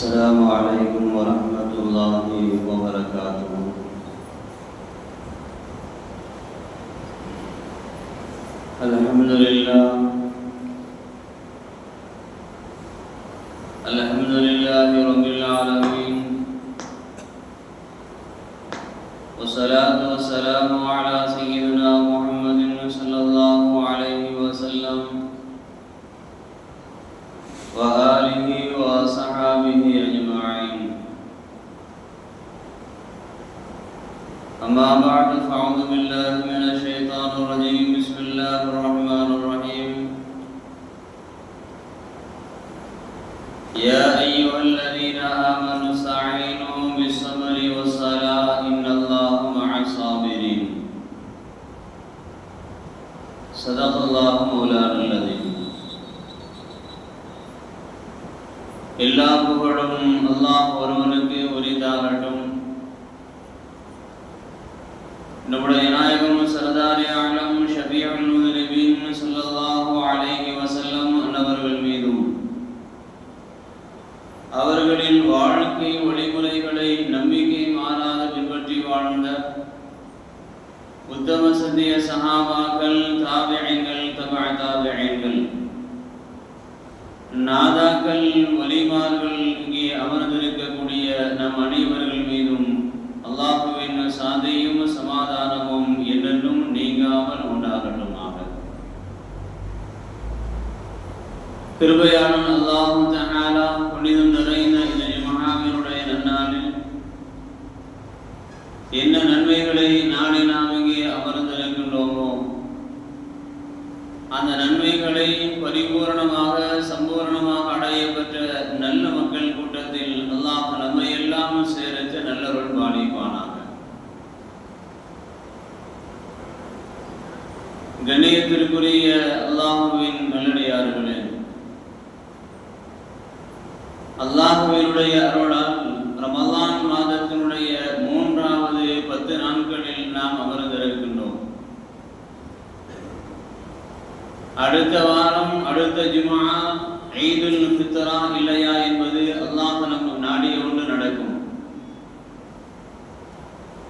السلام عليكم ورحمة الله وبركاته. الحمد لله رب العالمين، والصلاة والسلام على سيدنا محمد صلى الله عليه وسلم وآله وصحابه أجمعين. أما بعد، فأعوذ بالله من الشيطان الرجيم. بسم الله الرحمن الرحيم. يا أيها الذين آمنوا استعينوا بالصبر والصلاة إن الله مع الصابرين. صدق الله مولانا العظيم. எல்லா புகழும் அல்லாஹ் ஒருவனுக்கு உரித்தாகட்டும். நம்முடைய நாயகம் சர்தாரி ஆலம் ஷபீஉல் முஹ்ரிபீன் ஸல்லல்லாஹு அலைஹி வஸல்லம் அன்னவர்கள் மீதும் அவர்களின் வாழ்க்கை வழிமுறைகளை நம்பிக்கை மாறாத பின்பற்றி வாழ்ந்த உத்தம சத்திய சஹாபாக்கள், தாபிஈன்கள், தபஅ தாபிஈன்கள், நாதாக்கள், வலிமார்கள், இங்கே அமர்ந்திருக்கக்கூடிய நம் அனைவர்கள் மீதும் அல்லாஹ்வின் சாந்தியும் சமாதானமும் என்றென்றும் நீங்காமல் உண்டாகட்டுமாக. கிருபையான அல்லாஹ் தஆலா புனிதம் நிறைந்த இந்த ஜும்ஆவினுடைய நன்னாளில் என்ன நன்மைகளை நாளை நாம் இங்கே அமர்ந்திருக்கின்றோமோ அந்த நன்மைகளை பரிபூர்ணமாக சம்பூர்ணமாக அடையப்பெற்ற நல்ல மக்கள் கூட்டத்தில் அல்லாஹ் நம்மை எல்லாம் சேர்த்து நல்லருள் பாலிப்பானாக. கண்ணியத்திற்குரிய அல்லாஹுவின் நல்லடியார்களே, அல்லாஹுவினுடைய அருளால் ரமலான் மாதத்தினுடைய 3வது 10 நாட்களில் நாம் அமர்ந்திருக்கின்றோம். அடுத்த வாரம் அடுத்த ஜும்ஆ ஈதுல் ஃபித்ரா இல்லையா என்பது அல்லாஹ் நமக்கு நாடிய ஒன்று நடக்கும்.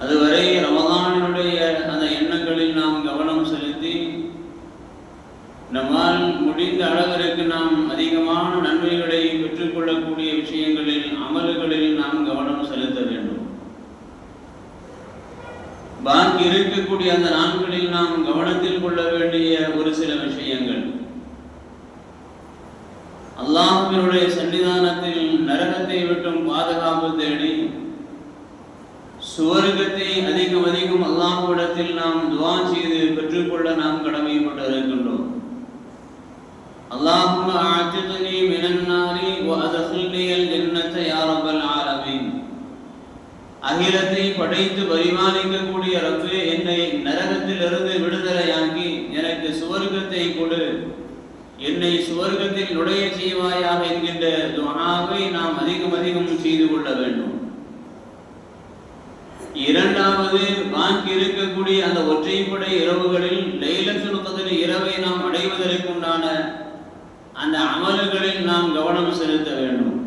அதுவரை ரமலானினுடைய அந்த எண்ணங்களில் நாம் கவனம் செலுத்தி நம்மால் முடிந்த அளவிற்கு நாம் அதிகமான நன்மைகளை பெற்றுக்கொள்ளக்கூடிய விஷயங்களில், அமல்களில் நாம் கவனம் செலுத்த வேண்டும். பாக்கி இருக்கக்கூடிய அந்த நாட்களில் நாம் கவனத்தில் கொள்ள வேண்டிய ஒரு சில விஷயங்கள், அல்லாஹ்வினுடைய சன்னிதானத்தில் நரகத்தை விட்டும் பாதுகாப்பு தேடி சுவர்க்கத்தை அதிகம் அதிகம் அல்லாஹ்விடத்தில் நாம் துஆ செய்து பெற்றுக்கொள்ள நாம் கடமைப்பட்டிருக்கின்றோம். அல்லாஹும்ம அஅதிக்னி மினன் நாரி வ அத்கில்னில் ஜன்னத யா ரப்பல் ஆலமீன். அகிலத்தை படைத்து பரிமாறிக்கக்கூடிய ரப்பே, என்னை நரகத்திலிருந்து விடுதலையாக்கி எனக்கு சுவர்க்கத்தை கொடு, என்னை சுவர்க்கத்தில் நுழைய செய்வாயாக என்கின்ற துஆவை நாம் அதிகம் அதிகம் செய்து கொள்ள வேண்டும். இரண்டாவது, பாக்கி இருக்கக்கூடிய அந்த ஒற்றைப்படை இரவுகளில் லைலத்துல் கத்ர் இரவை நாம் அடைவதற்குண்டான அந்த அமல்களில் நாம் கவனம் செலுத்த வேண்டும்.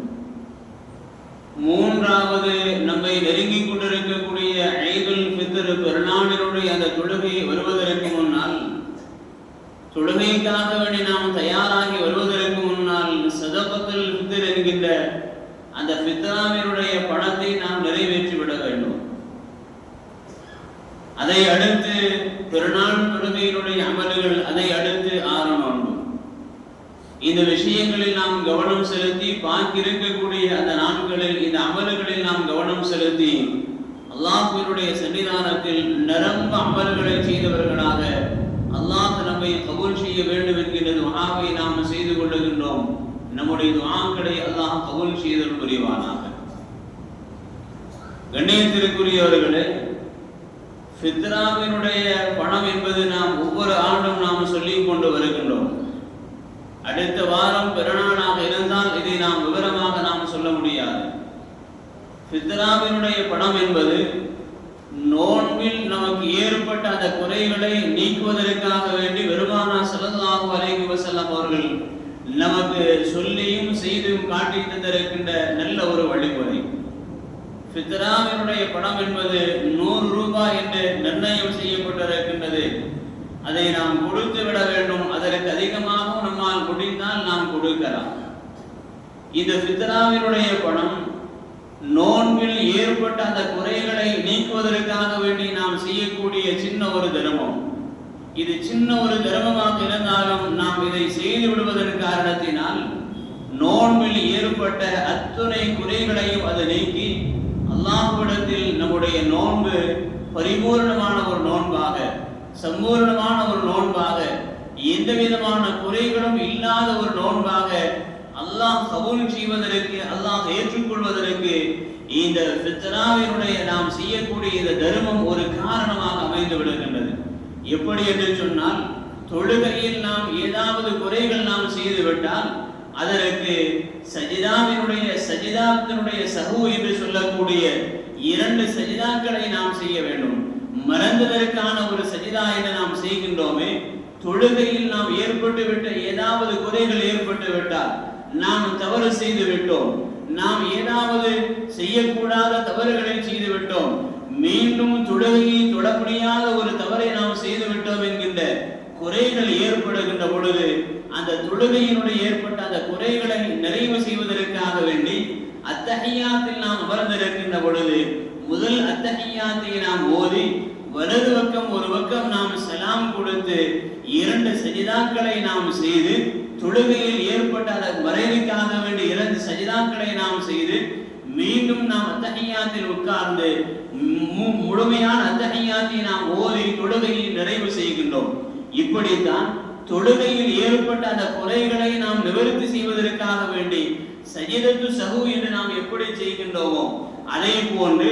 மூன்றாவது, நம்மை நெருங்கிக் கொண்டிருக்கக்கூடிய ஈதுல் ஃபித்ர் பெருநாளினுடைய அந்த தொழுகை வருவதற்கு முன்னால், தொழுகைக்காக வேண்டி நாம் தயாராகி வருவதற்கு முன்னால் சதகத்துல் ஃபித்ர் என்கின்ற அந்த ஃபித்ராவினுடைய பணத்தை நாம் நிறைவேற்றிவிட வேண்டும். அதை அடுத்து பெருநாள் தொழுகையினுடைய அமல்கள், அதை அடுத்து 6 நோன்பு. இந்த விஷயங்களில் நாம் கவனம் செலுத்தி பாக்கி இருக்கக்கூடிய அந்த நாட்களில் இந்த அமல்களில் நாம் கவனம் செலுத்தி அல்லாஹ்வினுடைய சன்னிதானத்தில் நிரம்ப அமல்களை செய்தவர்களாக அல்லாஹ் நம்மை கபூல் செய்ய வேண்டும் என்கிற துஆவை நாம் செய்து கொள்ளுகின்றோம். நம்முடைய துஆக்களை அல்லாஹ் கபூல் செய்தல் புரிவானாக. கண்ணியத்திற்குரியவர்களே, ஃபித்ராவினுடைய பணம் என்பது நாம் ஒவ்வொரு ஆண்டும் நாம் சொல்லிக் கொண்டு வருகின்றோம். அடுத்த வாரம் பெருநாளாக இருந்தால் இதை நாம் விவரமாக நாம் சொல்ல முடியாது. ஃபித்ராவினுடைய பணம் என்பது நோன்பில் நமக்கு ஏற்பட்ட அந்த குறைகளை நீக்குவதற்காக வேண்டி பெருமானார் ஸல்லல்லாஹு அலைஹி வஸல்லம் அவர்கள் நமக்கு சொல்லியும் செய்தும் காட்டி தந்திருக்கின்ற நல்ல ஒரு வழிமுறை. ஃபித்ராவினுடைய பணம் என்பது 100 ரூபாய் என்று நிர்ணயம் செய்யப்பட்டிருக்கின்றது. அதை நாம் கொடுத்து விட வேண்டும். அதற்கு அதிகமாகவும் நம்மால் முடிந்தால் நாம் கொடுக்கலாம். இந்த ஃபித்ராவினுடைய பணம் நோன்பில் ஏற்பட்ட அந்த குறைகளை நீக்குவதற்காக வேண்டி நாம் செய்யக்கூடிய சின்ன ஒரு தர்மம். இது சின்ன ஒரு தர்மமாக இருந்தாலும் நாம் இதை செய்து விடுவதன் காரணத்தினால் நோன்பில் ஏற்பட்ட அத்துணை குறைகளையும் அது நீக்கி அல்லாஹ்விடத்தில் நம்முடைய நோன்பு பரிபூர்ணமான ஒரு நோன்பாக, சம்பூர்ணமான ஒரு நோன்பாக, எந்த விதமான குறைகளும் இல்லாத ஒரு நோன்பாக அல்லாஹ் கபூல் செய்வதற்கு, அல்லாஹ் ஏற்றுக்கொள்வதற்கு இந்த ஃபித்ராவினுடைய நாம் செய்யக்கூடிய இந்த தர்மம் ஒரு காரணமாக அமைந்து விடுகின்றது. எப்படி என்று சொன்னால், தொழுகையில் நாம் ஏதாவது குறைகள் நாம் செய்துவிட்டால் அதற்கு சஜிதாத்தினுடைய சஹூ என்று சொல்லக்கூடிய 2 சஜிதாக்களை நாம் செய்ய வேண்டும். மறந்ததற்கான ஒரு சஜிதா என்று நாம் செய்கின்றோமே, தொழுகையில் நாம் ஏற்பட்டுவிட்ட ஏதாவது குறைகள் ஏற்பட்டு விட்டால், நாம் தவறு செய்து விட்டோம், நாம் ஏதாவது செய்யக்கூடாத தவறுகளை செய்து விட்டோம், மீண்டும் தொழுகையை தொட முடியாத ஒரு தவறை நாம் செய்து விட்டோம் என்கின்ற குறைகள் ஏற்படுகின்ற பொழுது, அந்த தொழுகையினுடைய ஏற்பட்ட அந்த குறைகளை நிறைவு செய்வதற்காக வேண்டி அத்தஹியாத்தில் நாம் அமர்ந்திருக்கின்ற பொழுது முதல் அத்தஹியாத்தை நாம் ஓதி வலது பக்கம் ஒரு பக்கம் நாம் சலாம் கொடுத்து 2 சஜிதாக்களை நாம் செய்து, தொழுகையில் ஏற்பட்ட அந்த மறைவுக்காக வேண்டி 2 சஜிதாக்களை நாம் செய்து மீண்டும் நாம் அத்தஹியாத்தில் உட்கார்ந்து முழுமையான அத்தஹியாத்தை நாம் ஓதி தொழுகையை நிறைவு செய்கின்றோம். இப்படித்தான் தொழுகையில் ஏற்பட்ட அந்த குறைகளை நாம் நிவர்த்தி செய்வதற்காக வேண்டி சஜிதத்து சஹூ என்று நாம் எப்படி செய்கின்றோமோ அதே போன்று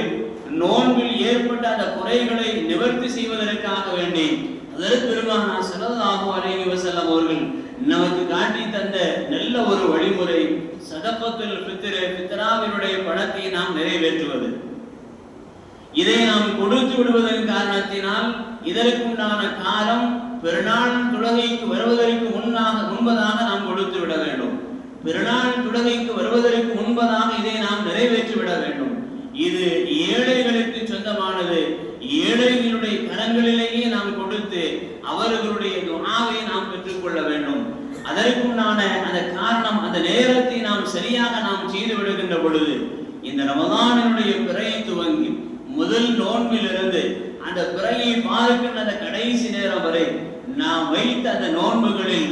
நோன்பில் ஏற்பட்ட அந்த குறைகளை நிவர்த்தி செய்வதற்காக வேண்டி ஹஜ்ரத் பெருமானார் ஸல்லல்லாஹு அலைஹி வஸல்லம் அவர்கள் நமக்கு காட்டி தந்த நல்ல ஒரு வழிமுறை சதகத்துல் ஃபித்ர், ஃபித்ராவினுடைய பணத்தை நாம் நிறைவேற்றுவது. இதை நாம் கொடுத்து விடுவதன் காரணத்தினால் இதற்குண்டான காலம் பெருநாள் தொழுகைக்கு வருவதற்கு முன்பதாக நாம் கொடுத்து விட வேண்டும். பெருநாள் தொழுகைக்கு வருவதற்கு முன்பதாக இதை நாம் நிறைவேற்றி விட வேண்டும். இது ஏழைகளுக்கு சொந்தமானது. ஏழைகளுடைய கரங்களிலேயே நாம் கொடுத்து அவர்களுடைய துஆவை நாம் பெற்றுக்கொள்ள வேண்டும். அதற்குண்டான அந்த காரணம், அந்த நேரத்தை நாம் சரியாக நாம் செய்து விடுகின்ற பொழுது இந்த ரமலானினுடைய பிறையை துவங்கி முதல் நோன்பிலிருந்து அந்த பிறையை பார்க்கின்ற அந்த கடைசி நேரம் வரை நாம் வைத்த அந்த நோன்புகளில்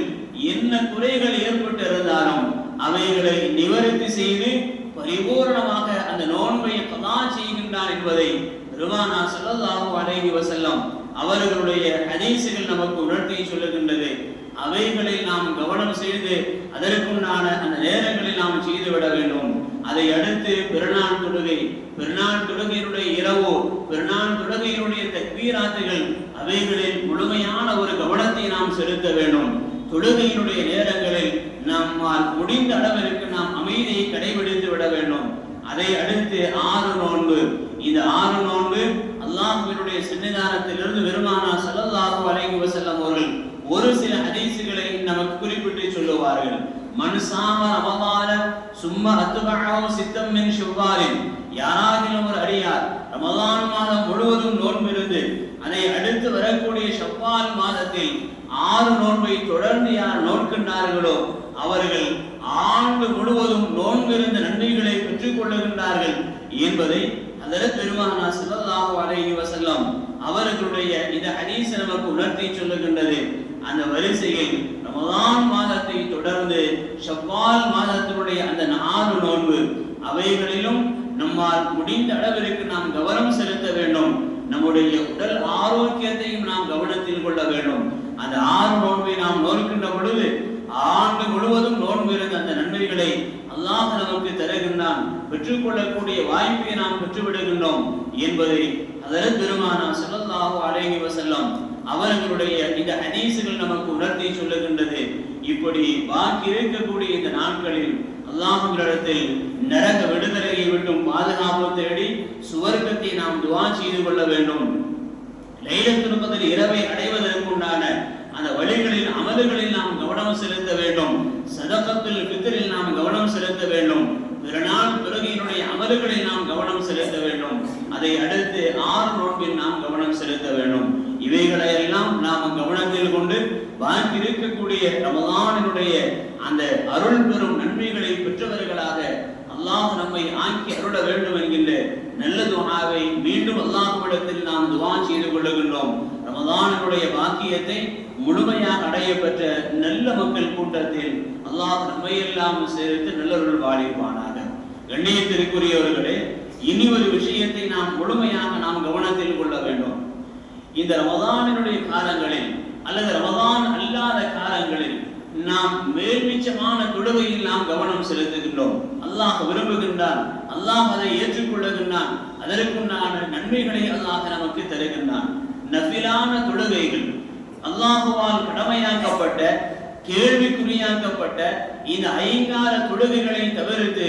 என்ன குறைகள் ஏற்பட்டு இருந்தாலும் அவைகளை நிவர்த்தி செய்து பரிபூர்ணமாக அந்த நோன்பை கதா செய்கின்றார் என்பதை பெருமானார் ஸல்லல்லாஹு அலைஹி வஸல்லம் அவர்களுடைய ஹதீஸுகள் நமக்கு உணர்த்தி சொல்லுகின்றது. அவைகளில் நாம் கவனம் செய்து அதற்குண்டான அந்த நேரங்களில் நாம் செய்துவிட வேண்டும். அதை அடுத்து பெருநாள் தொழுகை, பெருநாள் தொழுகையினுடைய இரவு, பெருநாள் தொழுகையினுடைய தக்பீராத்துகள், அவைகளில் முழுமையான ஒரு கவனத்தை நாம் செலுத்த வேண்டும். தொழுகையினுடைய நேரங்களில் நம்மால் முடிந்த அளவிற்கு நாம் அமைதியை கடைபிடித்து விட வேண்டும். அதை அடுத்து 6 நோன்பு. இந்த 6 நோன்பு அல்லாஹ்வினுடைய சன்னிதானத்திலிருந்து பெருமானார் ஸல்லல்லாஹு அலைஹி வஸல்லம் அவர்கள் ஒரு சில ஹதீஸுகளை நமக்கு குறிப்பிட்டு சொல்லுவார்கள். மன் சாம ரமலான சும்ம அத்பஅஹு சித்தம் மின் ஷவ்வாலின், யாராகிலும் ஒரு அடியார் ரமலான் மாதம் முழுவதும் நோன்பிருந்து அதை அடுத்து வரக்கூடிய ஷவ்வால் மாதத்தில் 6 நோன்பை தொடர்ந்து யார் நோக்கின்றார்களோ அவர்கள் ஆண்டு முழுவதும் நோன்பிருந்த நன்மைகளை பெற்றுக் கொள்ளுகின்றார்கள் என்பதை ஹஜ்ரத் பெருமானார் ஸல்லல்லாஹு அலைஹி வஸல்லம் அவர்களுடைய இந்த ஹதீஸ் நமக்கு உணர்த்தி சொல்லுகின்றது. அந்த வரிசையில் ரமலான் மாதத்தை தொடர்ந்து ஷவ்வால் மாதத்தினுடைய அந்த 4 நோன்பு, அவைகளிலும் நம்மால் முடிந்த அளவிற்கு நாம் கவனம் செலுத்த வேண்டும். நம்முடைய உடல் ஆரோக்கியத்தையும் நாம் கவனத்தில் கொள்ள வேண்டும். அந்த 6 நோன்பை நாம் நோக்கின்ற பொழுது ஆண்டு முழுவதும் நோன்பு இருந்த அந்த நன்மைகளை அல்லாஹ் நமக்கு தருகின்றான். பெற்றுக்கொள்ளக்கூடிய வாய்ப்பை நாம் பெற்றுவிடுகின்றோம் என்பதை ஹஜ்ரத் பெருமானார் ஸல்லல்லாஹு அலைஹி வஸல்லம் அவர்களுடைய இந்த ஹதீஸுகள் நமக்கு உணர்த்தி சொல்லுகின்றது. இப்படி பாக்கி இருக்கக்கூடிய இந்த நாட்களில் அல்லாஹ்விடத்தில் நரக விடுதலையை விட்டும் பாதுகாப்பு தேடி சுவர்க்கத்தை நாம் துஆ செய்து கொள்ள வேண்டும். லைலத்துல் கத்ர் இரவை அடைவதற்குண்டான அந்த வழிகளில் அமல்களில் நாம் கவனம் செலுத்த வேண்டும். இருக்கக்கூடிய ரமலானினுடைய அந்த அருள் பெறும் நன்மைகளை பெற்றவர்களாக அல்லாஹ் நம்மை ஆக்கி அருள வேண்டும் என்கின்ற நல்ல துஆவை மீண்டும் அல்லாஹ்விடத்தில் நாம் துஆ செய்து கொள்ளுகின்றோம். ரமலானுடைய பாக்கியத்தை முழுமையாக அடைய பெற்ற நல்ல மக்கள் கூட்டத்தில் அல்லாஹ் நம்மை எல்லாம் சேர்த்து நல்லவர்கள் வாழிப்பானாக. கண்ணியத்திற்குரியவர்களே, இனி ஒரு விஷயத்தை நாம் முழுமையாக நாம் கவனத்தில் கொள்ள வேண்டும். இந்த ரமலானுடைய காலங்களில் அல்லது ரமலான் அல்லாத காலங்களில் நாம் மேல்மிச்சமான தொழுகையில் நாம் கவனம் செலுத்துகின்றோம். அல்லாஹ் விரும்புகின்றான், அல்லாஹ் அதை ஏற்றுக்கொள்ளுகின்றான், அதற்குண்டான நன்மைகளை அல்லாஹ் நமக்கு தருகின்றான். நஃபிலான தொழுகைகள், அல்லாஹுவால் கடமையாக்கப்பட்ட கேள்விக்குறியாக்கப்பட்ட இந்த ஐங்கால தொழுகைகளை தவிர்த்து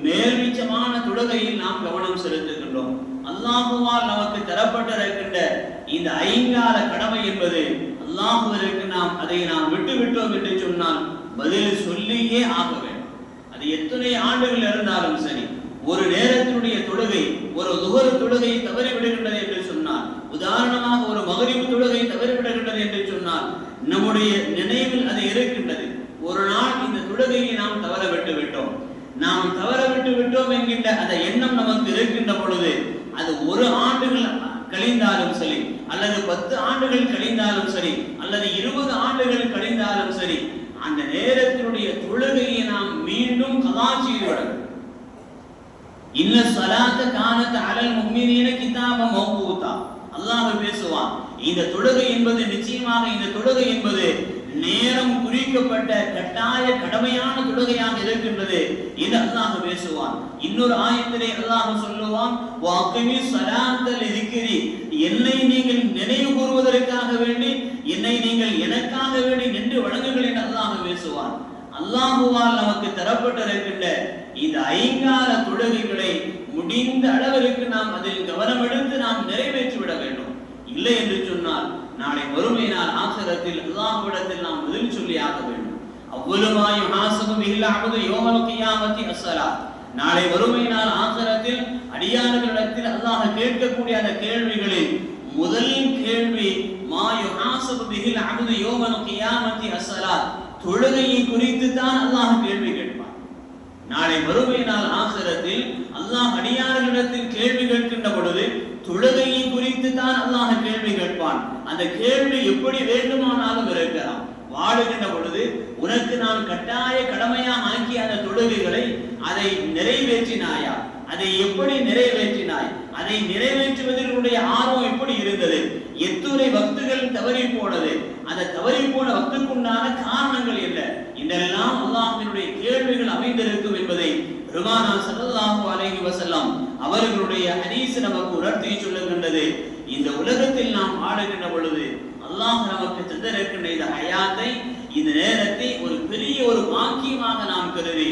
மேல்மிச்சமான தொழுகையில் நாம் கவனம் செலுத்துகின்றோம். அல்லாஹுவால் நமக்கு தரப்பட்டிருக்கின்ற இந்த ஐங்கால கடமை என்பது அல்லாஹுவிற்கு நாம் அதை நாம் விட்டுவிட்டோம் என்று சொன்னால் பதில் சொல்லியே ஆக வேண்டும். அது எத்தனை ஆண்டுகள் இருந்தாலும் சரி, ஒரு நேரத்தினுடைய தொழுகை, ஒரு துஹர் தொழுகை தவறிவிடுகின்றது என்று சொன்னால், உதாரணமாக ஒரு மக்ரிப் தொழுகை தவறிவிடுகின்றது என்று சொன்னால், நம்முடைய நினைவில் அது இருக்கின்றது. ஒரு நாள் இந்த தொழுகையை நாம் தவற விட்டு விட்டோம், நாம் தவற விட்டு விட்டோம் என்கின்ற அந்த எண்ணம் நமக்கு இருக்கின்ற பொழுது, அது ஒரு ஆண்டுகள் கழிந்தாலும் சரி, அல்லது 10 ஆண்டுகள் கழிந்தாலும் சரி, அல்லது 20 ஆண்டுகள் கழிந்தாலும் சரி, அந்த நேரத்தினுடைய தொழுகையை நாம் மீண்டும் கலா செய்து விட வேண்டும். இன்ன ஸலாத்த கானத் அலல் முஃமினீன கிதாபன் மவ்கூதா. அல்லாஹ் பேசுவான், இந்த தொழுகை என்பது நிச்சயமாக இந்த தொழுகை என்பது நேரம் குறிக்கப்பட்ட கட்டாய கடமையான தொழுகையாக இருக்கின்றது என்று அல்லாஹ் பேசுவான். இன்னொரு ஆயத்திலே அல்லாஹ் சொல்லுவான், வஅகிமி ஸலாத்த லிذிக்ரி, என்னை நீங்கள் நினைவு கூறுவதற்காக வேண்டி, என்னை நீங்கள் எனக்காக வேண்டி நின்று வணங்குங்கள் என்று அல்லாஹ் பேசுவான். அல்லாஹுவால் நமக்கு தரப்பட்டிருக்கின்ற இந்த ஐங்கால தொழுகைகளை முடிந்த அளவிற்கு நாம் அதில் கவனம் எடுத்து நாம் நிறைவேற்றி விட வேண்டும். இல்லை என்று சொன்னால் நாளை மறுமை நாள் ஆகிரத்தில் அல்லாஹ்விடத்தில் நாம் பதில் சொல்லி ஆக வேண்டும். அவ்வளமா யுஹாஸபு பில் அப்து யௌமல் கியாமத்தி அஸ்ஸலாத். நாளை மறுமை நாள் ஆகிரத்தில் அடியார்களிடத்தில் அல்லாஹ் கேட்கக்கூடிய அந்த கேள்விகளில் முதல் கேள்வி மா யுஹாஸபு பில் அப்து யௌமல் கியாமத்தி அஸ்ஸலாத். தொழுகையை குறித்து தான் அல்லாஹ் கேள்வி கேட்பான். நாளை மறுமை நாள் ஆகிரத்தில் அல்லாஹ் அடியார்களிடத்தில் கேள்வி கேட்கின்ற பொழுது தொழுகையை குறித்து தான் அல்லாஹ் கேள்வி கேட்பான். அந்த கேள்வி எப்படி வேண்டுமானாலும் இருக்கலாம். வாழுகின்ற பொழுது உனக்கு நான் கட்டாய கடமையாக ஆக்கிய அந்த தொழுகைகளை அதை நிறைவேற்றினாயா, அதை எப்படி நிறைவேற்றினாய், அதை நிறைவேற்றுவதற்குடைய ஆர்வம் எப்படி இருந்தது, எத்துணை வக்துகள் தவறி போனது, அந்த தவறி போன வக்துக்குண்டான காரணங்கள் என்ன, இதெல்லாம் அல்லாஹ்வினுடைய கேள்விகள் அமைந்திருக்கும் என்பதை பெருமானா ஸல்லல்லாஹு அலைஹி வஸல்லம் அவர்களுடைய ஹதீஸ் நமக்கு உணர்த்தி சொல்லுகின்றது. இந்த உலகத்தில் நாம் ஆடுகின்ற பொழுது அல்லாஹ் நமக்கு தந்திருக்கின்ற இந்த ஹயாத்தை, இந்த நேரத்தை ஒரு பெரிய ஒரு பாக்கியமாக நாம் கருதி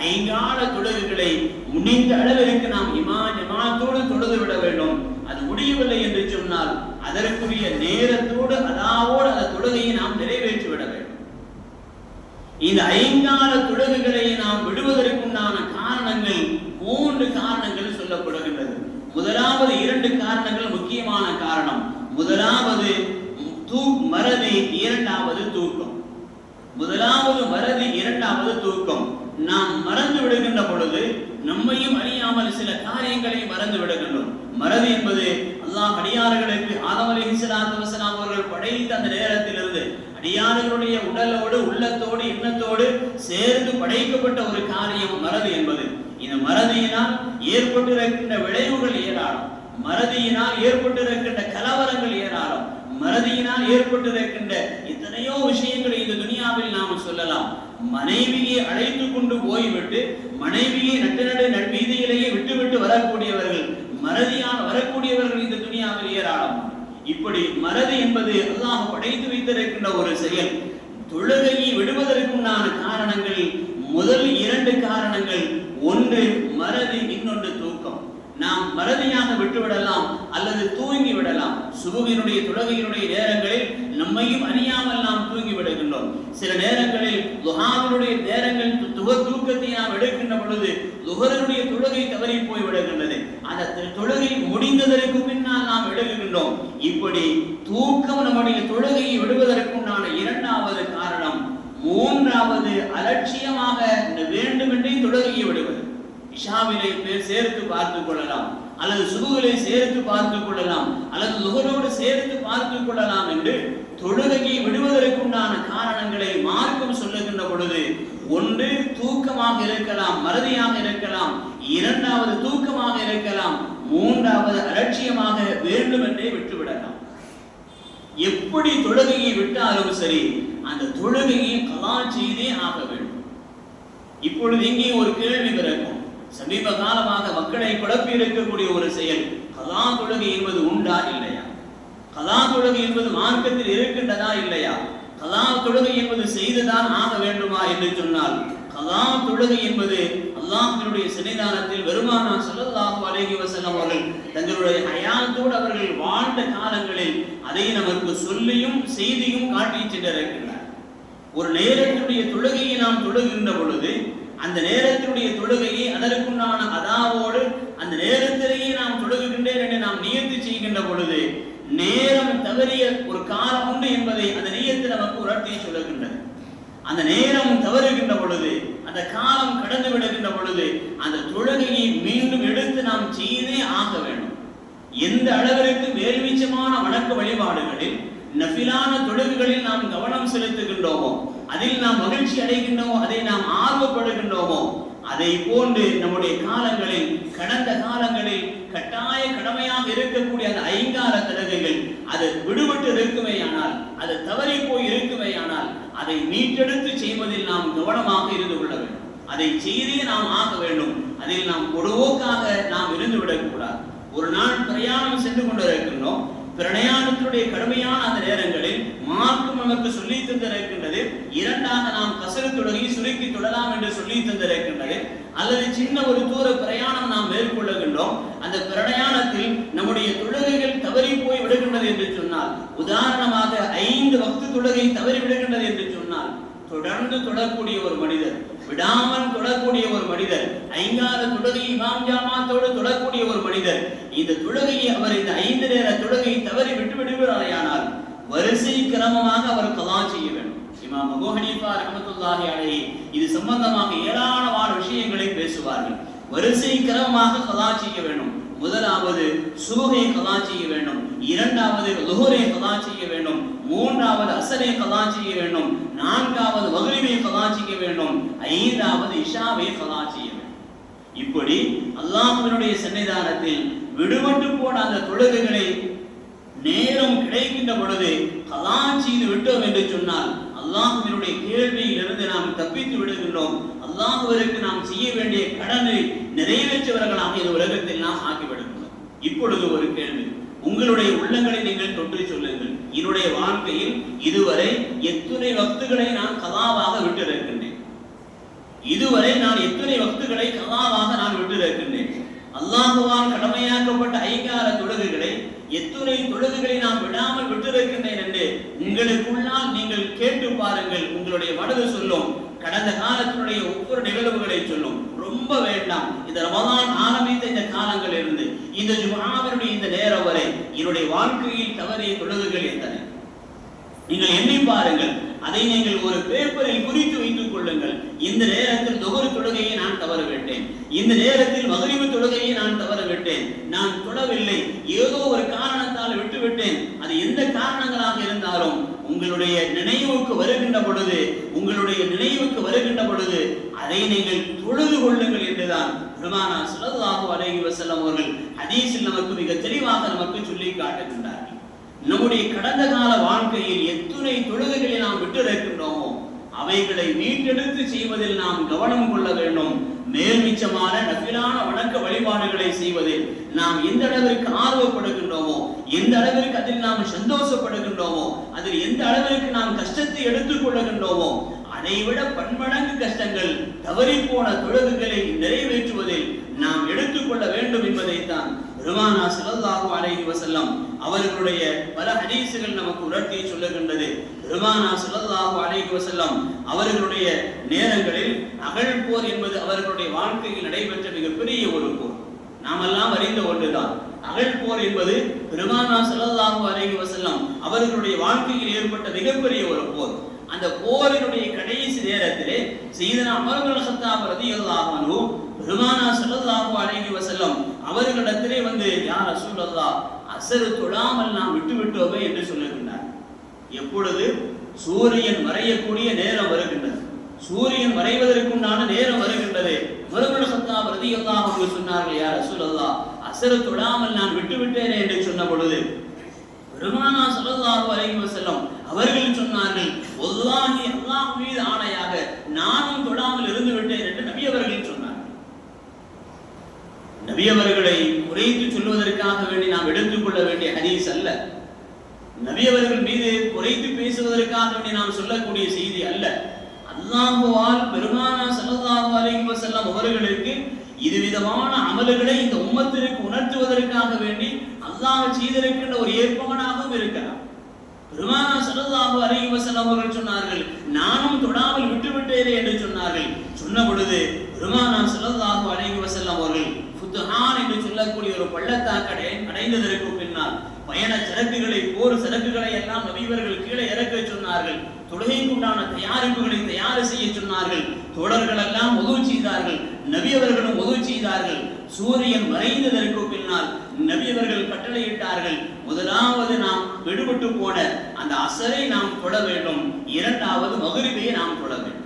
ஐங்கால தொழுகைகளை முடிந்த அளவிற்கு நாம் இமாமத்தோடு தொழுது விட வேண்டும். அது முடியவில்லை என்று சொன்னால் அதற்குரிய நேரத்தோடு அதாவோடு அந்த தொழுகையை நாம் நிறைவேற்றி விட வேண்டும். இந்த ஐங்கால தொழுகைகளை நாம் விடுவதற்குண்டான காரணங்கள் 3 காரணங்கள் சொல்லப்படுகின்றது. முதலாவது 2 காரணங்கள் முக்கியமான காரணம். முதலாவது மறதி, இரண்டாவது தூக்கம். முதலாவது மறதி, இரண்டாவது தூக்கம். நாம் மறந்து விடுகின்ற பொழுது நம்மையும் அறியாமல் சில காரியங்களை மறந்து விடுகின்றோம். மறதி என்பது அல்லாஹ் அடியார்களுக்கு ஆதம் அலைஹிஸ்ஸலாத்து வஸலாம் அவர்கள் படைத்த அந்த நேரத்திலிருந்து அடியார்களுடைய உடலோடு உள்ளத்தோடு எண்ணத்தோடு சேர்ந்து படைக்கப்பட்ட ஒரு காரியம் மறதி என்பது. இந்த மறதியினால் ஏற்பட்டிருக்கின்ற விளைவுகள் ஏராளம், மறதியினால் ஏற்பட்டிருக்கின்ற கலவரங்கள் ஏராளம், மறதியினால் ஏற்பட்டிருக்கின்ற எத்தனையோ விஷயங்களை இந்த துனியாவில் நாம் சொல்லலாம். மனைவியை அழைத்து கொண்டு போய்விட்டு மனைவியை நடு வீதியிலேயே விட்டுவிட்டு வரக்கூடியவர்கள், மறதியான வரக்கூடியவர்கள் இந்த துனியாவில் ஏராளம். இப்படி மறதி என்பது அல்லாஹ் படைத்து வைத்திருக்கின்ற ஒரு செயல். தொழுகையை விடுவதற்குண்டான காரணங்கள் முதல் 2 காரணங்கள், ஒன்று மறதி, இன்னொன்று தூக்கம். நாம் மறதியாக விட்டுவிடலாம் அல்லது தூங்கி விடலாம். சுபுகினுடைய தொழுகையினுடைய நேரங்களில் நம்மையும் அறியாமல் நாம் தூங்கி விடுகின்றோம். சில நேரங்களில் துஹாவினுடைய நேரங்கள் தூக்கத்தை நாம் எடுக்கின்ற பொழுது துஹருடைய தொழுகை தவறி போய் விடுகின்றது. அந்த தொழுகை முடிந்ததற்கு பின்னால் நாம் எடுக்கின்றோம். இப்படி தூக்கம் நம்முடைய தொழுகையை விடுவதற்குண்டான 2வது காரணம். மூன்றாவது அலட்சியமாக வேண்டுமென்றே தொழுகையை விடுவது. இஷாவிலை சேர்த்து பார்த்துக் கொள்ளலாம், அல்லது சுபுகளை சேர்த்து பார்த்துக் கொள்ளலாம், அல்லது லுஹரோடு சேர்த்து பார்த்துக் கொள்ளலாம் என்று தொழுகையை விடுவதற்குண்டான காரணங்களை மார்க்கம் சொல்லுகின்ற பொழுது, ஒன்று தூக்கமாக இருக்கலாம், மறதியாக இருக்கலாம், இரண்டாவது தூக்கமாக இருக்கலாம், மூன்றாவது அலட்சியமாக வேண்டுமென்றே விட்டுவிடலாம். எப்படி தொழுகையை விட்டாலும் சரி, அந்த தொழுகையை கலா செய்தே ஆக வேண்டும். இப்பொழுது இங்கே ஒரு கேள்வி பிறக்கும். சமீப காலமாக மக்களை குழப்பி இருக்கக்கூடிய ஒரு செயல், கலா தொழுகை என்பது உண்டா இல்லையா? கலா தொழுகை என்பது மார்க்கத்தில் இருக்கின்றதா இல்லையா? கலா தொழுகை என்பது செய்துதான் ஆக வேண்டுமா என்று சொன்னால், கலா தொழுகை என்பது அல்லாஹ்வினுடைய சன்னிதானத்தில் பெருமானார் ஸல்லல்லாஹு அலைஹி வஸல்லம் அவர்கள் தங்களுடைய ஹயாத்தோடு அவர்கள் வாழ்ந்த காலங்களில் அதை நமக்கு சொல்லியும் செய்தியும் காட்டி சென்றிருக்கிறார். ஒரு நேரத்துடைய தொழுகையை நாம் தொழுகின்ற பொழுது, அந்த நேரத்தினுடைய தொழுகையை அதற்குண்டான அதாவோடு அந்த நேரத்திலேயே நாம் தொழுகின்றேன் என்று நாம் நியத்து செய்கின்ற பொழுது, நேரம் தவறிய ஒரு காலம் உண்டு என்பதை அந்த நியத்து நமக்கு உணர்த்தி சொல்லுகின்றது. அந்த நேரம் தவறுகின்ற பொழுது, அந்த காலம் கடந்து விடுகின்ற பொழுது, அந்த தொழுகையை மீண்டும் எடுத்து நாம் செய்தே ஆக வேண்டும். எந்த அளவிற்கு மேல்மிச்சமான வணக்க வழிபாடுகளில், நஃபிலான தொழுகைகளில் நாம் கவனம் செலுத்துகின்றோமோ, அதில் நாம் மகிழ்ச்சி அடைகின்றோமோ, அதை நாம் ஆர்வப்படுகின்றோமோ, அதை போன்று நம்முடைய காலங்களில், கடந்த காலங்களில் கட்டாய கடமையாக இருக்கக்கூடிய அந்த ஐங்கால தொழுகைகள் அது விடுபட்டு இருக்குமேயானால், அது தவறி போய் இருக்குமேயானால், அதை மீட்டெடுத்து செய்வதில் நாம் கவனமாக இருந்து கொள்ள வேண்டும். அதை செய்தே நாம் ஆக வேண்டும். அதில் நாம் பொடுவோக்காக நாம் இருந்து விடக்கூடாது. ஒரு நாள் பிரயாணம் சென்று கொண்டிருக்கின்றோம். பிரயாணத்தினுடைய கடுமையான அந்த நேரங்களில் மார்க்கம் நமக்கு சொல்லி தந்திருக்கின்றது. இரண்டாக நாம் கசரு தொழுகை சுருக்கி தொழலாம் என்று சொல்லி தந்திருக்கின்றது. அல்லது சின்ன ஒரு தூர பிரயாணம் நாம் மேற்கொள்ளுகின்றோம். அந்த பிரயாணத்தில் நம்முடைய தொழுகைகள் தவறி போய் விடுகின்றது என்று சொன்னால், உதாரணமாக 5 வக்து தொழுகை தவறி விடுகின்றது என்று சொன்னால், தொடர்ந்து தொழக்கூடிய ஒரு மனிதர், விடாமல் தொழக்கூடிய ஒரு மனிதர், ஐங்கால தொழுகை இமாம் ஜமாத்தோடு தொழக்கூடிய ஒரு மனிதர், இந்த தொழுகையை அவர் இந்த 5 நேர தொழுகை தவறி விட்டு விடுகிறாரானால் வரிசை கிரமமாக அவர் கலா செய்ய வேண்டும். இமாம் அபூ ஹனீஃபா ரஹ்மத்துல்லாஹி அலைஹி இது சம்பந்தமாக ஏராளமான விஷயங்களை பேசுவார்கள். வரிசை கிரமமாக கலா செய்ய வேண்டும். முதலாவது சுபஹை கலா செய்ய வேண்டும், இரண்டாவது லுஹரை கலா செய்ய வேண்டும், மூன்றாவது அஸரை கலா செய்ய வேண்டும், நான்காவது மக்ரிபை கலா செய்ய வேண்டும், ஐந்தாவது இஷாவை கலா செய்ய வேண்டும். இப்படி அல்லாஹ்வினுடைய சன்னிதானத்தில் விடுபட்டு போன அந்த தொழுகைகளை நேரம் கிடைக்கின்ற பொழுது கலா செய்து விட்டோம் என்று சொன்னால், அல்லாஹ்வினுடைய கேள்வியிலிருந்து நாம் தப்பித்து விடுகின்றோம். அல்லாஹ்விற்கு நாம் செய்ய வேண்டிய கடனை நிறைவேற்றவர்களாக இந்த உலகத்தில் நாம் ஆக்கிவிடுகின்றோம். இப்பொழுது ஒரு கேள்வி, உங்களுடைய உள்ளங்களை நீங்கள் தொற்றி சொல்லுங்கள். என்னுடைய வாழ்க்கையில் இதுவரை எத்தனை வக்துகளை நான் கலாவாக விட்டிருக்கின்றேன்? இதுவரை நான் எத்தனை வக்துகளை கலாவாக நான் விட்டிருக்கின்றேன்? அல்லாஹ்வால் கடமையாக்கப்பட்ட ஐங்கால தொழுகைகளை எத்துணை தொழுகைகளை நாம் விடாமல் விட்டிருக்கின்றேன் என்று உங்களுக்குள்ளால் நீங்கள் கேட்டு பாருங்கள். உங்களுடைய மனது சொல்லும், கடந்த காலத்தினுடைய ஒவ்வொரு நிகழ்வுகளை சொல்லும். ரொம்ப வேண்டாம், இந்த ரமலான் ஆரம்பித்த இந்த காலங்கள் இருந்து இந்த ஜும்ஆவினுடைய இந்த நேரம் வரை என்னுடைய வாழ்க்கையில் தவறிய தொழுகைகள் எத்தனை நீங்கள் எண்ணி பாருங்கள். அதை நீங்கள் ஒரு பேப்பரில் குறித்து வைத்துக் கொள்ளுங்கள். இந்த நேரத்தில் துஹர் தொழுகையை நான் தவறவிட்டேன், இந்த நேரத்தில் மக்ரிப் தொழுகையை நான் தவறவிட்டேன், நான் தொழவில்லை, ஏதோ ஒரு காரணத்தால் விட்டுவிட்டேன். அது எந்த காரணங்களாக இருந்தாலும் உங்களுடைய நினைவுக்கு வருகின்ற பொழுது, அதை நீங்கள் தொழுது கொள்ளுங்கள் என்றுதான் பெருமானார் ஸல்லல்லாஹு அலைஹி வஸல்லம் அவர்கள் ஹதீஸில் நமக்கு மிக தெளிவாக நமக்கு சொல்லி காட்டுகின்றார்கள். நம்முடைய கடந்த கால வாழ்க்கையில் எத்துணை தொழுகைகளை நாம் விட்டிருக்கின்றோமோ அவைகளை மீட்டெடுத்து செய்வதில் நாம் கவனம் கொள்ள வேண்டும். மேல்மிச்சமான நஃபிலான வணக்க வழிபாடுகளை செய்வதில் நாம் எந்த அளவிற்கு ஆர்வப்படுகின்றோமோ, எந்த அளவிற்கு அதில் நாம் சந்தோஷப்படுகின்றோமோ, அதில் எந்த அளவிற்கு நாம் கஷ்டத்தை எடுத்துக் கொள்ளுகின்றோமோ, அதைவிட பன்மடங்கு கஷ்டங்கள் தவறி போன தொழுகைகளை நிறைவேற்றுவதில் நாம் எடுத்துக்கொள்ள வேண்டும் என்பதைத்தான் பெருமானார் ஸல்லல்லாஹு அலைஹி வஸல்லம் அவர்களுடைய பல ஹதீஸுகள் நமக்கு உணர்த்தி சொல்லுகின்றது. பெருமானார் ஸல்லல்லாஹு அலைஹி வஸல்லம் அவர்களுடைய நேரங்களில் அகழ் போர் என்பது அவர்களுடைய வாழ்க்கையில் நடைபெற்ற மிகப்பெரிய ஒரு போர். நாமெல்லாம் அறிந்த ஒன்றுதான். அகழ் போர் என்பது பெருமானார் ஸல்லல்லாஹு அலைஹி வஸல்லம் அவர்களுடைய வாழ்க்கையில் ஏற்பட்ட மிகப்பெரிய ஒரு போர். அந்த அந்த போரினுடைய கடைசி நேரத்திலே சையதுனா உமர் இப்னு கத்தாப் ரலியல்லாஹு அன்ஹு பெருமானார் ஸல்லல்லாஹு அலைஹி வஸல்லம் அவர்களிடத்திலே வந்து யா ரசூலல்லாஹ் அஸ்ர் தொழாமல் நாம் விட்டுவிட்டோமே என்று சொல்லுகின்றார். எப்பொழுது சூரியன் மறையக்கூடிய நேரம் வருகின்றது, சூரியன் மறைவதற்குண்டான நேரம் வருகின்றது. உமர் இப்னு கத்தாப் ரலியல்லாஹு அன்ஹு சொன்னார்கள், யா ரசூலல்லாஹ் அஸ்ர் தொழாமல் நான் விட்டுவிட்டேனே என்று சொன்ன பொழுது பெருமானார் ஸல்லல்லாஹு அலைஹி வஸல்லம் அவர்கள் சொன்னார்கள், வல்லாஹி அல்லாஹ் மீது ஆணையாக நானும் தொழாமல் இருந்து விட்டேன் என்று நபி அவர்கள் சொன்னார்கள். நபி அவர்களை குறைத்து சொல்வதற்காக வேண்டி நாம் எடுத்துக்கொள்ள வேண்டிய ஹதீஸ் அல்ல, நபி அவர்கள் மீது குறைத்து பேசுவதற்காக வேண்டி நாம் சொல்லக்கூடிய செய்தி அல்ல. அல்லாஹ்வால் பெருமானார் ஸல்லல்லாஹு அலைஹி வஸல்லம் அவர்களுக்கு இதுவிதமான அமல்களை இந்த உம்மத்திற்கு உணர்த்துவதற்காக வேண்டி அல்லாஹ் செய்திருக்கின்ற ஒரு ஏற்பாடாகவும் இருக்கிறார். பெருமானார் ஸல்லல்லாஹு அலைஹி வஸல்லம் அவர்கள் சொன்னார்கள், நானும் தொடாமல் விட்டுவிட்டேனே என்று சொன்னார்கள். சொன்ன பொழுது பெருமானார் ஸல்லல்லாஹு அலைஹி வஸல்லம் அவர்கள் ஃபுத்ஹான் என்று சொல்லக்கூடிய ஒரு பள்ளத்தாக்கை அடைந்ததற்கு பின்னால் பயண சரக்குகளை, போர் சரக்குகளை எல்லாம் நபியவர்கள் கீழே இறக்க சொன்னார்கள். தொழுகைக்குண்டான தயாரிப்புகளை தயார் செய்ய சொன்னார்கள். தோழர்கள் எல்லாம் உதவு செய்தார்கள், நபியவர்களும் உதவு செய்தார்கள். சூரியன் மறைந்ததற்கு பின்னால் நபியவர்கள் கட்டளையிட்டார்கள், முதலாவது நாம் விடுபட்டு போன அந்த அசரை நாம் தொழ வேண்டும், இரண்டாவது மக்ரிபை நாம் தொழ வேண்டும்.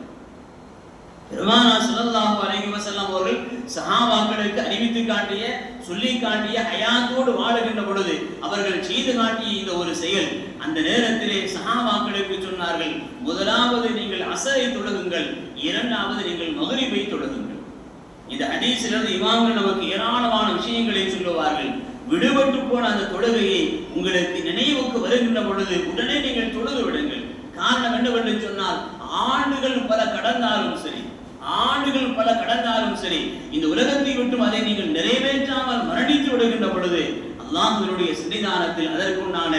பெருமானார் ஸல்லல்லாஹு அலைஹி வஸல்லம் அவர்கள் சஹாபாக்களுக்கு அறிவித்து காட்டிய, சொல்லி காட்டிய, ஹயாத்தோடு வாழுகின்ற பொழுது அவர்கள் செய்து காட்டிய இந்த ஒரு செயல், அந்த நேரத்திலே சஹாபாக்களுக்கு சொன்னார்கள், முதலாவது நீங்கள் அஸரை தொழுகுங்கள், இரண்டாவது நீங்கள் மக்ரிபை தொழுகுங்கள். இந்த ஹதீஸிலிருந்து இமாம்கள் நமக்கு ஏராளமான விஷயங்களை சொல்லுவார்கள். விடுபட்டு போன அந்த தொழுகையை உங்களுக்கு நினைவுக்கு வருகின்ற பொழுது உடனே நீங்கள் தொழுது விடுங்கள். காரணம் என்னவென்று சொன்னால், ஆண்டுகள் பல கடந்தாலும் சரி, ஆண்டுகள் பல கடந்தாலும் சரி, இந்த உலகத்தை விட்டு அதை நீங்கள் நிறைவேற்றாமல் மரணித்து விடுகின்ற பொழுது அல்லாஹ்வினுடைய சன்னிதானத்தில் அதற்குண்டான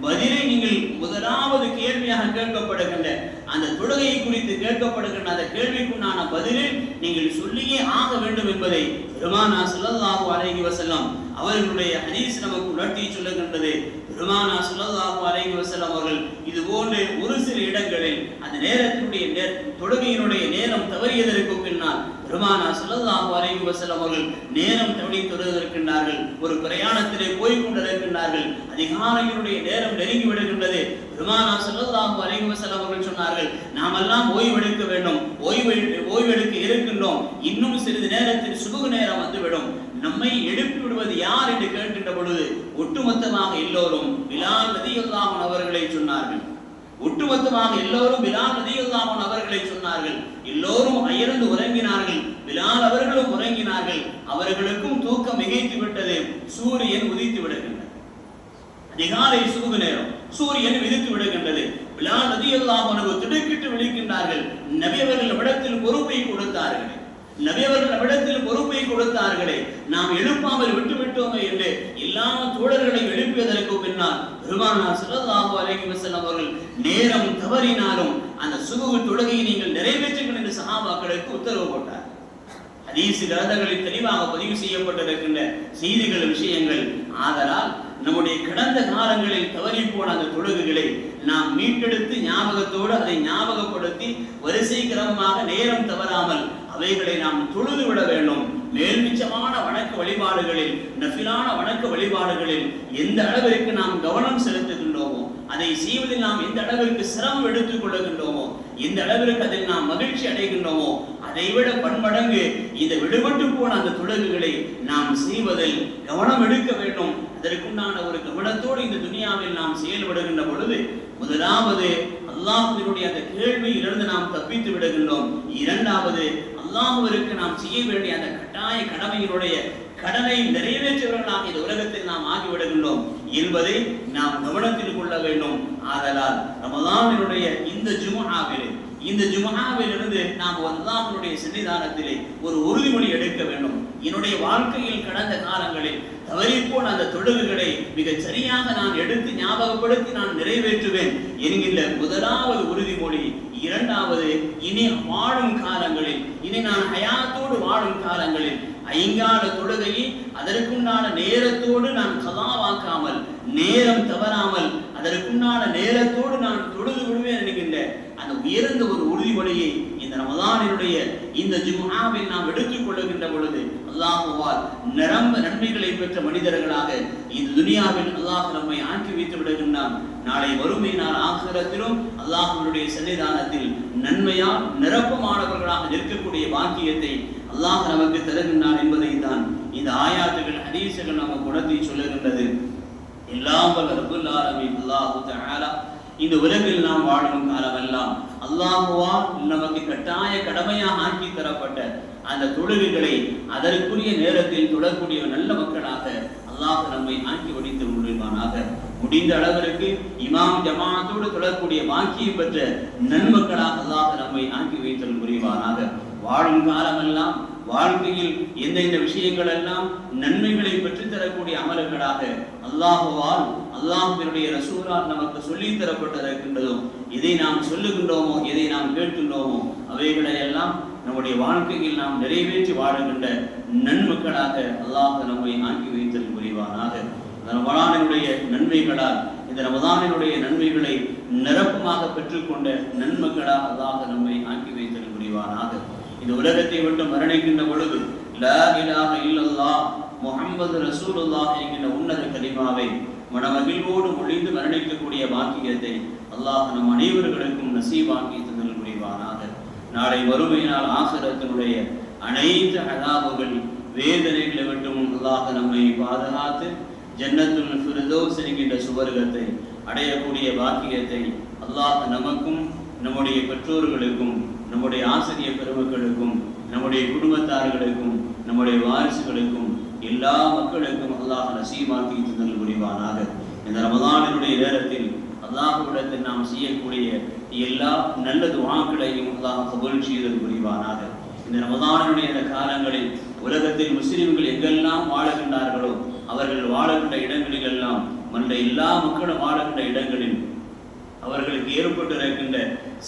பதிலை நீங்கள் முதலாவது கேள்வியாக கேட்கப்படுகின்ற அந்த தொழுகையை குறித்து கேட்கப்படுகின்ற அந்த கேள்விக்குண்டான பதிலை நீங்கள் சொல்லியே ஆக வேண்டும் என்பதை பெருமானார் ஸல்லல்லாஹு அலைஹி வஸல்லம் அவர்களுடைய ஹதீஸ் நமக்கு உணர்த்தி சொல்லுகின்றது. பெருமானார் ஸல்லல்லாஹு அலைஹி வஸல்லம் அவர்கள் இது போன்ற ஒரு சில இடங்களில் அந்த நேரத்தினுடைய தொழுகையினுடைய நேரம் தவறியதற்கு பின்னால் பெருமானார் ஸல்லல்லாஹு அலைஹி வஸல்லம் அவர்கள் நேரம் தவறி தொழுதிருக்கின்றார்கள். ஒரு பிரயாணத்திலே போய் கொண்டிருக்கின்றார்கள், அதிகாலையினுடைய நேரம் நெருங்கி விடுகின்றது. பெருமானார் ஸல்லல்லாஹு அலைஹி வஸல்லம் அவர்கள் சொன்னார்கள், நாமெல்லாம் ஓய்வெடுக்க வேண்டும், ஓய்வெடுக்க இருக்கின்றோம், இன்னும் சிறிது நேரத்தில் சுபஹ் நேரம் வந்துவிடும், நம்மை எழுப்பி விடுவது யார் என்று கேட்கின்ற பொழுது ஒட்டுமொத்தமாக எல்லோரும் பிலால் ரலியல்லாஹு அன்ஹு அவர்களை சொன்னார்கள். ஒட்டுமொத்தமாக எல்லோரும் பிலால் ரலியல்லாஹு அன்ஹு அவர்களை சொன்னார்கள். எல்லோரும் அயர்ந்து உறங்கினார்கள். பிலால் அவர்களும் உறங்கினார்கள். அவர்களுக்கும் தூக்கம் மிகைத்து விட்டது. சூரியன் உதித்து விடுகின்றது. அதிகாலை சுபஹ் நேரம், சூரியன் உதித்து விடுகின்றது. பிலால் ரலியல்லாஹு அன்ஹு திடுக்கிட்டு விழிக்கின்றார்கள். நபி அவர்கள் இடத்தில் பொறுப்பை கொடுத்தார்கள். நபி அவர்கள் இடத்தில் பொறுப்பை கொடுத்தார்களே, நாம் எழுப்பாமல் விட்டு விட்டோமே என்று எல்லா தோழர்களை எழுப்பியதற்கு பின்னால் பெருமானார் ஸல்லல்லாஹு அலைஹி வஸல்லம் அவர்கள் நேரம் தவறினாலும் அந்த சுபஹ் தொழுகையை நீங்கள் நிறைவேற்றுங்கள் என்று சஹாபாக்களுக்கு உத்தரவு போட்டார். ஹதீஸ் கிரந்தங்களில் தெளிவாக பதிவு செய்யப்பட்டிருக்கின்ற செய்திகள், விஷயங்கள். ஆதலால் நம்முடைய கடந்த காலங்களில் தவறி போன அந்த தொழுகைகளை நாம் மீட்டெடுத்து ஞாபகத்தோடு அதை ஞாபகப்படுத்தி வரிசை கிரமமாக நேரம் தவறாமல் அவைகளை நாம் தொழுது விட வேண்டும். மேல்மிச்சமான வணக்க வழிபாடுகளில், நஃபிலான வணக்க வழிபாடுகளில் எந்த அளவிற்கு நாம் கவனம் செலுத்துகின்றோமோ, அதை செய்வதில் நாம் எந்த அளவிற்கு சிரமம் எடுத்துக் கொள்ளுகின்றோமோ, எந்த அளவிற்கு அதில் நாம் மகிழ்ச்சி அடைகின்றோமோ, அதைவிட பன்மடங்கு இந்த விடுபட்டு போன அந்த தொழுகைகளை நாம் செய்வதில் கவனம் எடுக்க வேண்டும். அதற்குண்டான ஒரு கவனத்தோடு இந்த துனியாவில் நாம் செயல்படுகின்ற பொழுது முதலாவது அல்லாஹ்வினுடைய அந்த கேள்வியிலிருந்து நாம் தப்பித்து விடுகின்றோம். இரண்டாவது அல்லாஹ்விற்கு நாம் செய்ய வேண்டிய அந்த கட்டாய கடமையினுடைய கடனை நிறைவேற்றவர்களாக இந்த உலகத்தில் நாம் ஆகிவிடுகின்றோம் என்பதை நாம் கவனத்தில் கொள்ள வேண்டும். ஆதலால் ரமலானினுடைய இந்த ஜும்ஆவிலிருந்து நாம் அல்லாஹ்வினுடைய சன்னிதானத்திலே ஒரு உறுதிமொழி எடுக்க வேண்டும். என்னுடைய வாழ்க்கையில் கடந்த காலங்களில் தவறிப்போன அந்த தொழுகைகளை மிக சரியாக நான் எடுத்து ஞாபகப்படுத்தி நான் நிறைவேற்றுவேன் என்கின்ற முதலாவது உறுதிமொழி. இரண்டாவது, இனி வாழும் காலங்களில், இனி நான் ஹயாத்தோடு வாழும் காலங்களில் ஐங்கால தொழுகையை அதற்குண்டான நேரத்தோடு நான் கதாவாக்காமல், நேரம் தவறாமல் அதற்குண்டான நேரத்தோடு நான் தொழுது விடுவேன் என்கின்ற அந்த உயர்ந்த ஒரு உறுதிமொழியை இந்த ரமதானினுடைய இந்த ஜும்ஆவில் நாம் எடுத்துக் கொள்ளுகின்ற பொழுது அல்லாஹ்வால் நிரம்ப நன்மைகளை பெற்ற மனிதர்களாக இந்த துனியாவில் அல்லாஹ் நம்மை ஆக்கி வைத்து விடுகின்றான். நாளை வறுமை நாள் ஆகிரத்திலும் அல்லாஹ்வுடைய சன்னிதானத்தில் நன்மையால் நிரப்பமானவர்களாக நிற்கக்கூடிய பாக்கியத்தை அல்லாஹ் நமக்கு தருகின்றான் என்பதை தான் இந்த ஆயாத்துகள் ஹதீஸுகள் நமக்கு உணர்த்தி சொல்லுகின்றது. எல்லாம் வல்ல ரப்புல் ஆலமீன் அல்லாஹ் தஆலா இந்த உலகில் நாம் வாழும் காலமெல்லாம் அல்லாஹ்வால் நமக்கு கட்டாய கடமையாக ஆக்கி தரப்பட்ட அந்த தொழுகைகளை அதற்குரிய நேரத்தில் தொழக்கூடிய நல்ல மக்களாக அல்லாஹ் நம்மை ஆக்கி வடித்து கொள்வானாக. முடிந்த அளவிற்கு இமாம் ஜமாஅத்தோடு தொழக்கூடிய பாக்கியம் பெற்ற நன்மக்களாக அல்லாஹ் நம்மை ஆக்கி வைத்தல் புரிவானாக. வாழும் காலமெல்லாம் வாழ்க்கையில் எந்தெந்த விஷயங்கள் எல்லாம் நன்மைகளை பெற்று தரக்கூடிய அமல்களாக அல்லாஹ்வால் அல்லாஹ்வினுடைய ரசூலால் நமக்கு சொல்லி தரப்பட்டிருக்கின்றதோ, எதை நாம் சொல்லுகின்றோமோ, எதை நாம் கேட்கின்றோமோ அவைகளை எல்லாம் நம்முடைய வாழ்க்கையில் நாம் நிறைவேற்றி வாழுகின்ற நன்மக்களாக அல்லாஹ் நம்மை ஆக்கி வைத்தல் புரிவானாக. ரமலானினுடைய நன்மைகளால் இந்த ரமலானினுடைய நன்மைகளை நிரப்பமாக பெற்றுக்கொண்ட நன்மக்களாக அல்லாஹ் நம்மை ஆக்கி வைத்தல் புரிவானாக. இந்த உலகத்தை விட்டு மரணிக்கின்ற பொழுது லா இலாஹ இல்லல்லாஹ் முஹம்மது ரசூலுல்லாஹ் என்கிற உன்னத கலிமாவை மனமகிழ்வோடு மொழிந்து மரணிக்கக்கூடிய பாக்கியத்தை அல்லாஹ் நம் அனைவர்களுக்கும் நசீபாக்கி தந்தல் புரிவானாக. நாளை வறுமையினால் ஆகிரத்தினுடைய அனைத்து அதாபுகள் வேதனைகளை விட்டும் அல்லாஹ் நம்மை பாதுகாத்து ஜன்னத்துல் ஃபிர்தௌஸ் என்கின்ற சுவர்க்கத்தை அடையக்கூடிய பாக்கியத்தை அல்லாஹ் நமக்கும் நம்முடைய பெற்றோர்களுக்கும் நம்முடைய ஆசிரியர் பெருமக்களுக்கும் நம்முடைய குடும்பத்தார்களுக்கும் நம்முடைய வாரிசுகளுக்கும் எல்லா மக்களுக்கும் அல்லாஹ் நசீபாக்கி தந்தல் புரிவானாக. இந்த ரமதானினுடைய நேரத்தில் அல்லாஹ்விடத்தில் நாம் செய்யக்கூடிய எல்லா நல்ல துஆக்களையும் அல்லாஹ் கபூல் செய்தல் புரிவானாக. இந்த ரமதானினுடைய இந்த காலங்களில் உலகத்தில் முஸ்லிம்கள் எங்கெல்லாம் வாழுகின்றார்களோ அவர்கள் வாழுகின்ற இடங்களிலெல்லாம் மற்ற எல்லா மக்களும் வாழுகின்ற இடங்களில் அவர்களுக்கு ஏற்பட்டிருக்கின்ற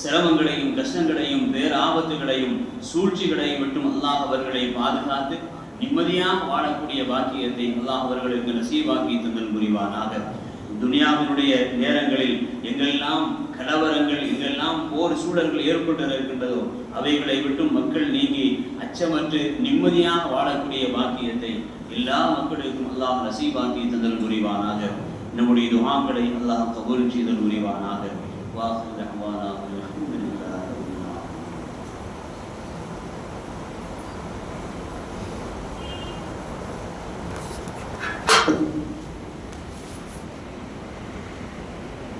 சிரமங்களையும் கஷ்டங்களையும் பேராபத்துகளையும் சூழ்ச்சிகளையும் விட்டும் அல்லாஹ் அவர்களை பாதுகாத்து நிம்மதியாக வாழக்கூடிய பாக்கியத்தை அல்லாஹ் அவர்களுக்கு நசீபாக்கி தந்தல் புரிவானாக. துனியாவினுடைய நேரங்களில் எங்கெல்லாம் கலவரங்கள் எங்கெல்லாம் போர் சூழல்கள் ஏற்பட்டிருக்கின்றதோ அவைகளை விட்டும் மக்கள் நீங்கி அச்சமற்று நிம்மதியாக வாழக்கூடிய பாக்கியத்தை எல்லா மக்களுக்கும் அல்லாஹ் நசீபாக்கி தந்தல் புரிவானாக. நம்முடைய துஆக்களை அல்லாஹ் கபூல் செய்தல் புரிவானாக. வாஹிரு தஅவானா அல்ஹம்துலில்லாஹி ரப்பில் ஆலமீன்.